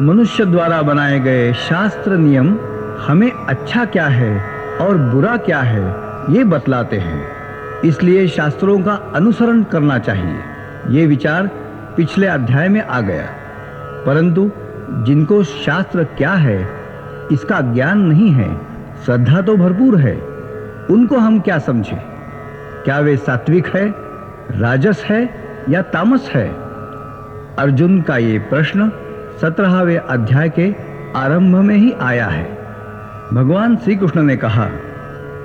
मनुष्य द्वारा बनाए गए शास्त्र नियम हमें अच्छा क्या है और बुरा क्या है ये बतलाते हैं। इसलिए शास्त्रों का अनुसरण करना चाहिए। ये विचार पिछले अध्याय में आ गया। परंतु जिनको शास्त्र क्या है इसका ज्ञान नहीं है, श्रद्धा तो भरपूर है, उनको हम क्या समझें? क्या वे सात्विक है, राजस है या तामस है? अर्जुन का ये प्रश्न 17वें अध्याय के आरंभ में ही आया है। भगवान श्री कृष्ण ने कहा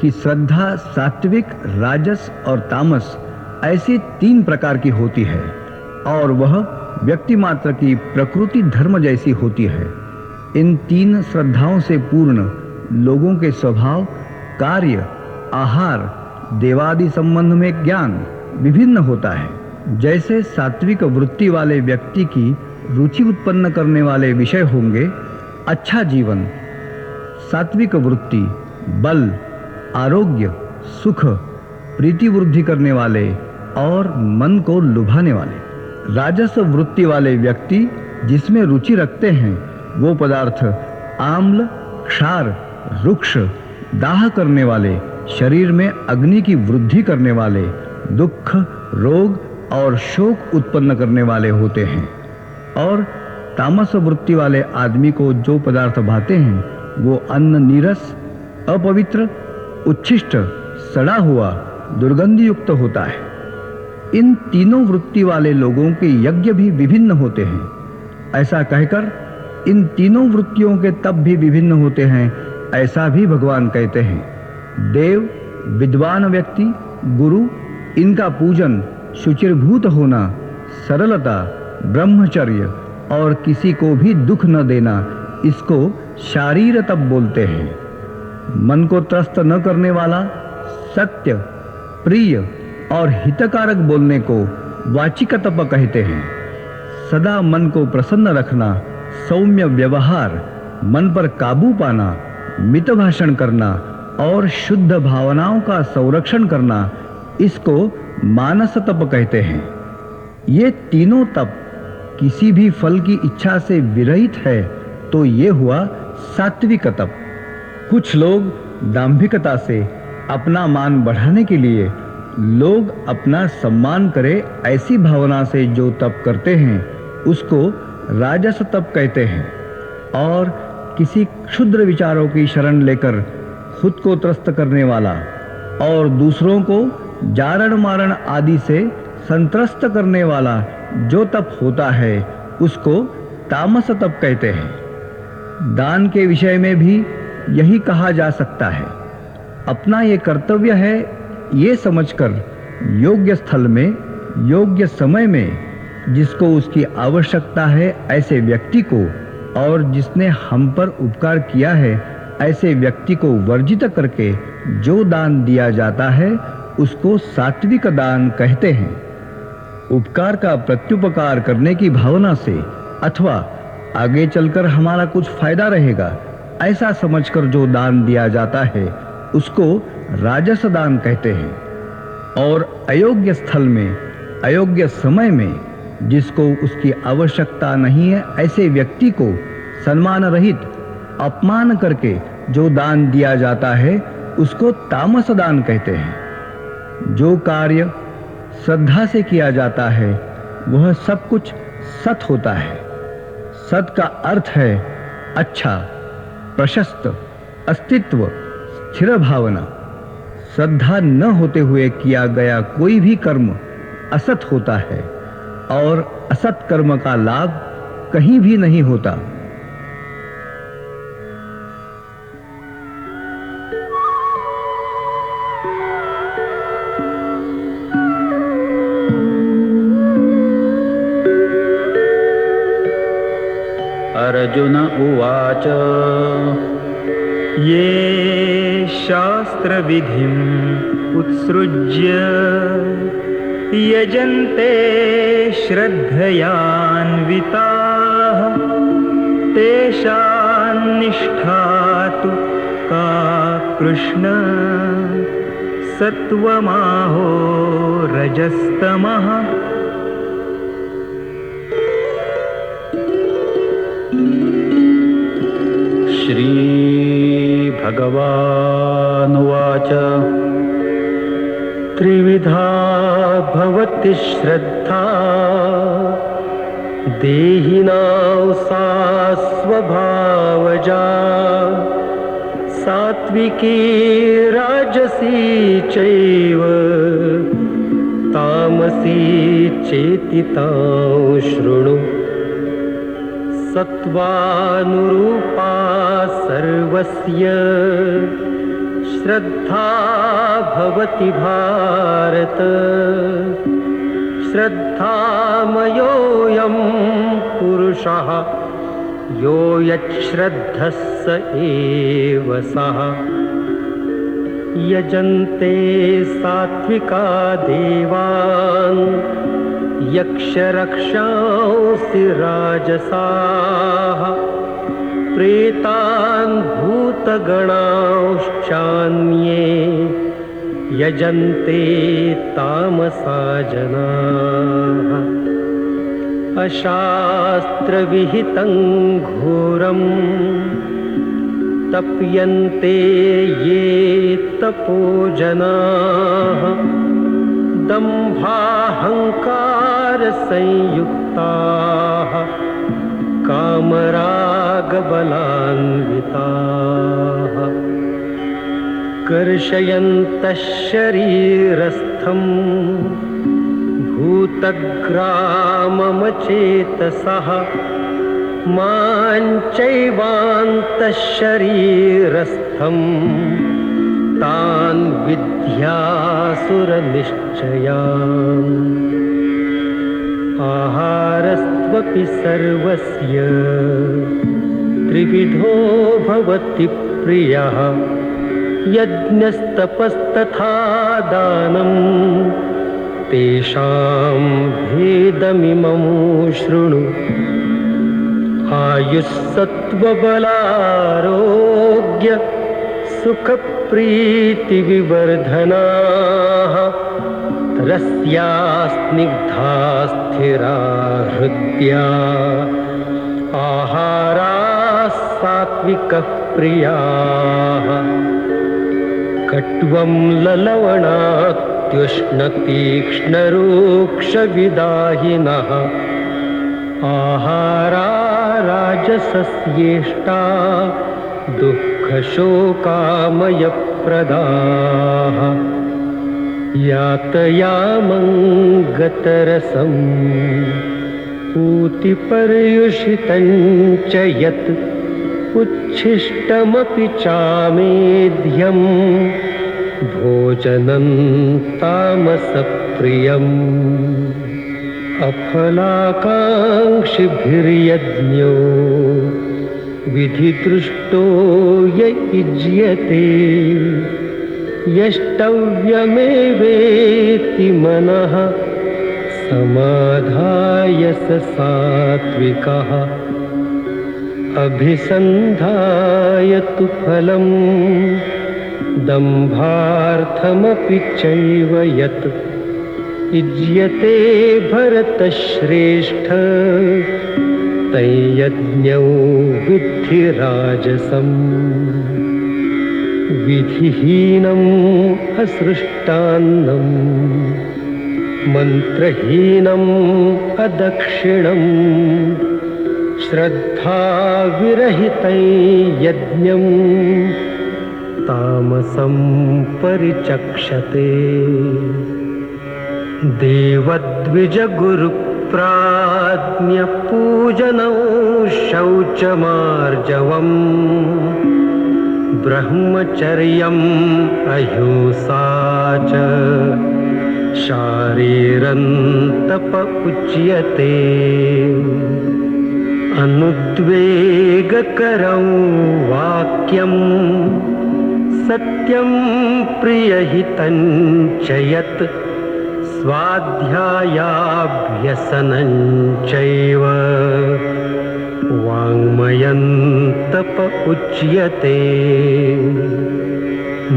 कि श्रद्धा सात्विक, राजस और तामस ऐसे 3 प्रकार की होती है और वह व्यक्ति मात्र की प्रकृति धर्म जैसी होती है। इन 3 श्रद्धाओं से पूर्ण लोगों के स्वभाव, कार्य, आहार, देवादि संबंध में ज्ञान विभिन्न होता है। जैसे सात्विक वृत्ति वाले व्यक्ति की रुचि उत्पन्न करने वाले विषय होंगे अच्छा जीवन, सात्विक वृत्ति बल, आरोग्य, सुख, प्रीति वृद्धि करने वाले और मन को लुभाने वाले। राजस वृत्ति वाले व्यक्ति जिसमें रुचि रखते हैं वो पदार्थ आम्ल, क्षार, रुक्ष, दाह करने वाले, शरीर में अग्नि की वृद्धि करने वाले, दुख, रोग और शोक उत्पन्न करने वाले होते हैं। और तामस वृत्ति वाले आदमी को जो पदार्थ भाते हैं वो अन्न नीरस, अपवित्र, उच्छिष्ट, सड़ा हुआ, दुर्गंध युक्त होता है। इन तीनों वृत्ति वाले लोगों के यज्ञ भी विभिन्न होते हैं। ऐसा कहकर इन तीनों वृत्तियों के तप भी विभिन्न होते हैं, ऐसा भी भगवान कहते हैं। देव, विद्वान व्यक्ति, गुरु, इनका पूजन, शुचिर्भूत होना, सरलता, ब्रह्मचर्य और किसी को भी दुख न देना, इसको शारीर तप बोलते हैं। मन को त्रस्त न करने वाला, सत्य, प्रिय और हितकारक बोलने को वाचिक तप कहते हैं। सदा मन को प्रसन्न रखना, सौम्य व्यवहार, मन पर काबू पाना, मित भाषण करना और शुद्ध भावनाओं का संरक्षण करना, इसको मानस तप कहते हैं। ये तीनों तप किसी भी फल की इच्छा से विरहित है तो ये हुआ सात्विक तप। कुछ लोग दांभिकता से अपना मान बढ़ाने के लिए, लोग अपना सम्मान करे ऐसी भावना से जो तप करते हैं उसको राजस तप कहते हैं। और किसी क्षुद्र विचारों की शरण लेकर खुद को त्रस्त करने वाला और दूसरों को जारण मारण आदि से संत्रस्त करने वाला जो तप होता है उसको तामस तप कहते हैं। दान के विषय में भी यही कहा जा सकता है। अपना ये कर्तव्य है ये समझकर योग्य स्थल में, योग्य समय में जिसको उसकी आवश्यकता है ऐसे व्यक्ति को और जिसने हम पर उपकार किया है ऐसे व्यक्ति को वर्जित करके जो दान दिया जाता है उसको सात्विक दान कहते हैं। उपकार का प्रत्युपकार करने की भावना से अथवा आगे चलकर हमारा कुछ फायदा रहेगा ऐसा समझकर जो दान दिया जाता है उसको राजस दान कहते हैं। और अयोग्य स्थल में, अयोग्य समय में जिसको उसकी आवश्यकता नहीं है ऐसे व्यक्ति को सम्मान रहित, अपमान करके जो दान दिया जाता है उसको तामस दान कहते हैं। जो कार्य श्रद्धा से किया जाता है वह सब कुछ सत होता है। सत का अर्थ है अच्छा, प्रशस्त, अस्तित्व, स्थिर भावना। श्रद्धा न होते हुए किया गया कोई भी कर्म असत होता है और असत कर्म का लाभ कहीं भी नहीं होता। अर्जुन उवाच ये शास्त्रविधिम् उत्सृज्य यजन्ते श्रद्धयान्विताः तेषां निष्ठा तु का कृष्ण सत्वमाहो रजस्तमः। त्रिविधा भवति श्रद्धा देहिनां सा स्वभावजा सात्विकी राजसी चैव तामसी चेति तां शृणु सत्त्वानुरूपा सर्वस्य श्रद्धा भवति भारत श्रद्धामयोऽयं पुरुषः यो यच्छ्रद्धः स एव सः यजन्ते सात्विका देवान् यक्षरक्षांसि राजसाः प्रेतान् भूतगणांश्चान्ये यजन्ते तामसा जनाः अशास्त्रविहितं घोरं तप्यन्ते ये तपोजनाः दम्भाहङ्कारसंयुक्ताः कामरागबलान्विताः कर्षयन्तः शरीरस्थं भूतग्राममचेतसः माञ्चैवान्तः शरीरस्थं तान् विद्यासुरनिश्चयान् आहारस्त्वपि सर्वस्य त्रिविधो भवति प्रियः यज्ञस्तपस्तथा दानं तेषां भेदमिमं शृणु आयुस्सत्त्वबलारोग्य सुखप्रीतिविवर्धनाः रस्या स्निग्धा स्थिरा हृद्या आहाराः सात्विकः प्रियाः कट्वं ललवणात्युष्णतीक्ष्णरूक्षविदाहिनः आहारा राजसस्येष्टा दुःखशोकामयप्रदाः यातयामं गतरसं पूतिपर्युषितं च यत् उच्छिष्टमपि चामेध्यं भोजनं तामसप्रियम् अफलाकाङ्क्षिभिर्यज्ञो विधिदृष्टो य युज्यते यष्टव्यमेवेति मनः समाधाय स सात्विकः अभिसन्धाय तु फलं दम्भार्थमपि चैव यत् युज्यते भरतश्रेष्ठ तैयज्ञौ विद्धि राजसम् विधिहीनम् असृष्टान्नम् मन्त्रहीनम् अदक्षिणम् श्रद्धाविरहितं यज्ञम् तामसं परिचक्षते देवद्विजगुरुप्राज्ञपूजनं शौचमार्जवम् ब्रह्मचर्यम् अहिंसा च शारीरं तप उच्यते अनुद्वेगकरं वाक्यं सत्यं प्रियहितं च यत् स्वाध्यायाभ्यसनं चैव वाङ्मयं तप उच्यते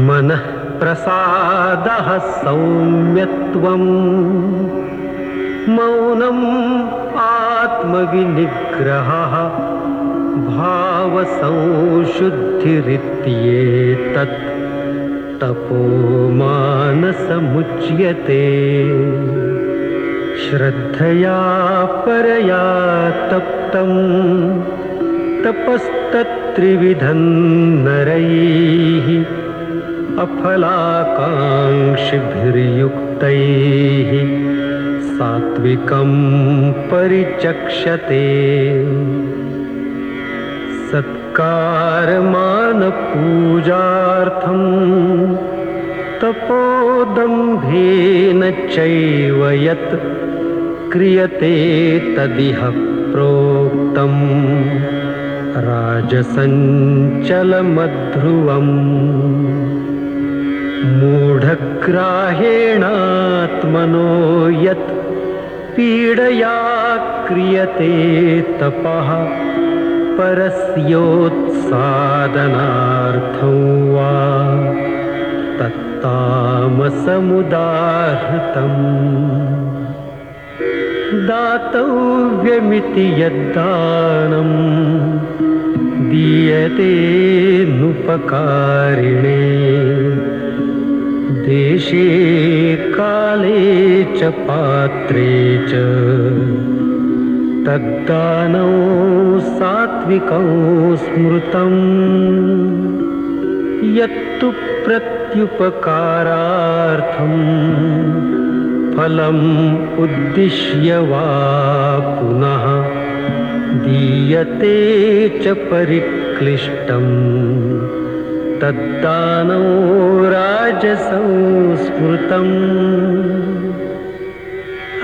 मनः प्रसादः सौम्यत्वं मौनम् आत्मविनिग्रहः भावसंशुद्धिरित्येतत् तपोमानसमुच्यते श्रद्धया परया तप्तं तपस्तत्त्रिविधं नरैः अफलाकाङ्क्षिभिर्युक्तैः सात्विकं परिचक्षते सत्कारमानपूजार्थं तपोदम्भेन चैव यत् क्रियते तदिह प्रोक्तं राजसञ्चलमध्रुवम् मूढग्राहेणात्मनो यत् पीडया क्रियते तपः परस्योत्सादनार्थं वा तत्तामसमुदाहृतम् दातव्यमिति यद्दानं दीयते नुपकारिणे देशे काले च पात्रे च तद्दानौ सात्विकौ स्मृतम् यत्तु प्रत्युपकारार्थं फलम् उद्दिश्य वा पुनः दीयते च परिक्लिष्टम् तद्दानौ राजसंस्मृतम्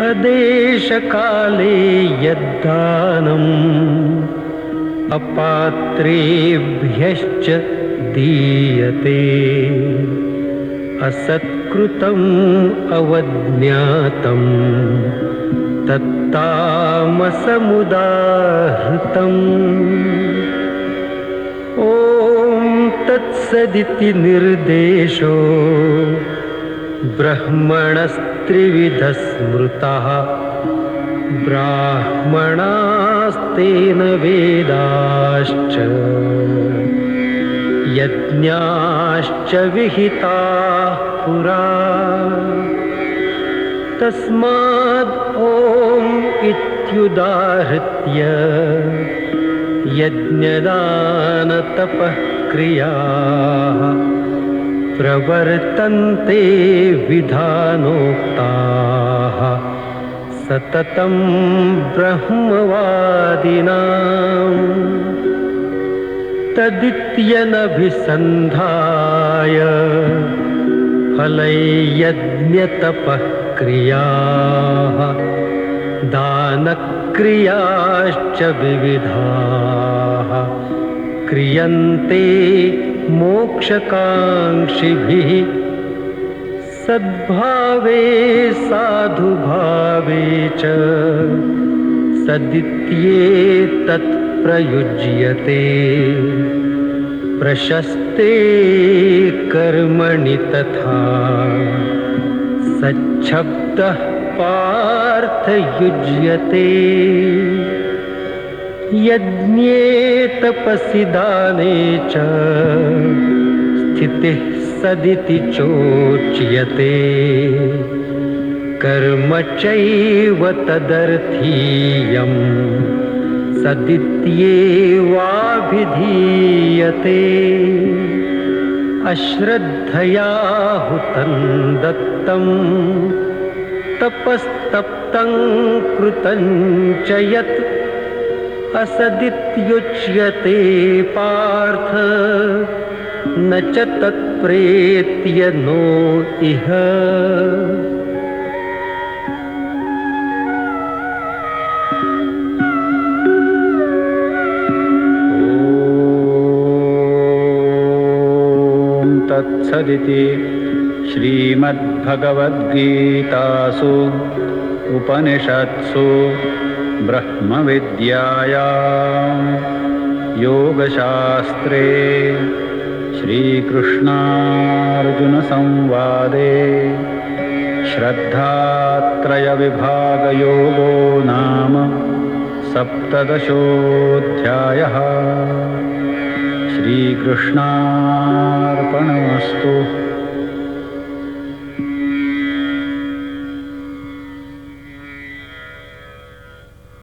अदेशकाले यद्दानम् अपात्रेभ्यश्च दीयते असत्कृतम् अवज्ञातं तत्तामसमुदाहृतम् ॐ तत्सदिति निर्देशो ब्रह्मणस्त्रिविधः स्मृतः ब्राह्मणास्तेन वेदाश्च यज्ञाश्च विहिताः पुरा तस्माद् ॐ इत्युदाहृत्य यज्ञदानतपः क्रियाः प्रवर्तन्ते विधानोक्ताः सततं ब्रह्मवादिनाम् तदित्यनभिसन्धाय फलैर्यज्ञतपः क्रियाः दानक्रियाश्च विविधाः क्रियन्ते मोक्षकाङ्क्षिभिः सद्भावे साधुभावे च सदित्येतत् प्रयुज्यते प्रशस्ते कर्मणि तथा सच्छब्दः पार्थ युज्यते यज्ञे तपसि दाने च स्थितिः सदिति चोच्यते कर्म चैव तदर्थीयम् सदित्येवाभिधीयते अश्रद्धया हुतं दत्तं तपस्तप्तं कृतं च यत् असदित्युच्यते पार्थ न च तत्प्रेत्य नो इह तत्सदिति श्रीमद्भगवद्गीतासु उपनिषत्सु ब्रह्मविद्यायां योगशास्त्रे श्रीकृष्णार्जुनसंवादे श्रद्धात्रयविभागयोगो नाम सप्तदशोऽध्यायः। श्रीकृष्णार्पणमस्तु।